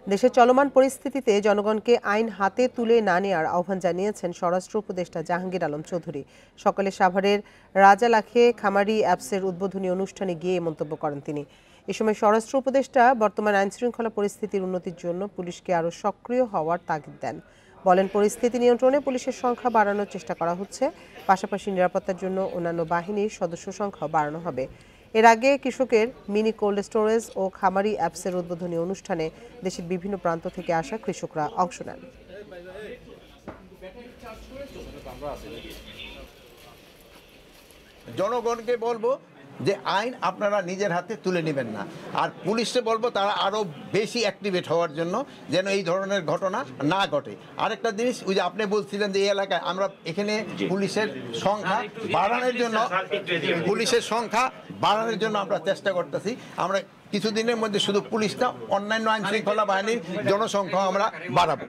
দেশের চলমান পরিস্থিতিতে জনগণকে আইন হাতে তুলে না নেওয়ার আহ্বান জানিয়েছেন স্বরাষ্ট্র উপদেষ্টা জাহাঙ্গীর আলম চৌধুরী। সকালে সাভারের রাজালাখে খামারি অ্যাপসের উদ্বোধনী অনুষ্ঠানে গিয়ে মন্তব্য করেন তিনি। এ সময় স্বরাষ্ট্র উপদেষ্টা বর্তমান আইনশৃঙ্খলা পরিস্থিতির উন্নতির জন্য পুলিশকে আরও সক্রিয় হওয়ার তাগিদ দেন। বলেন, পরিস্থিতি নিয়ন্ত্রণে পুলিশের সংখ্যা বাড়ানোর চেষ্টা করা হচ্ছে, পাশাপাশি নিরাপত্তার জন্য অন্যান্য বাহিনীর সদস্য সংখ্যা বাড়ানো হবে। এর আগে কৃষকের মিনি কোল্ড স্টোরেজ ও খামারি অ্যাপসের উদ্বোধনী অনুষ্ঠানে দেশের বিভিন্ন প্রান্ত থেকে আসা কৃষকরা অংশ নেন। জনগণকে বলবো যে আইন আপনারা নিজের হাতে তুলে নেবেন না, আর পুলিশকে বলবো তারা আরও বেশি অ্যাক্টিভেট হওয়ার জন্য, যেন এই ধরনের ঘটনা না ঘটে। আরেকটা জিনিস, ওই যে আপনি বলছিলেন যে এই এলাকায় আমরা এখানে পুলিশের সংখ্যা বাড়ানোর জন্য আমরা চেষ্টা করতেছি। আমরা কিছুদিনের মধ্যে শুধু পুলিশটা, অন্যান্য আইন শৃঙ্খলা বাহিনীর জনসংখ্যা আমরা বাড়াবো।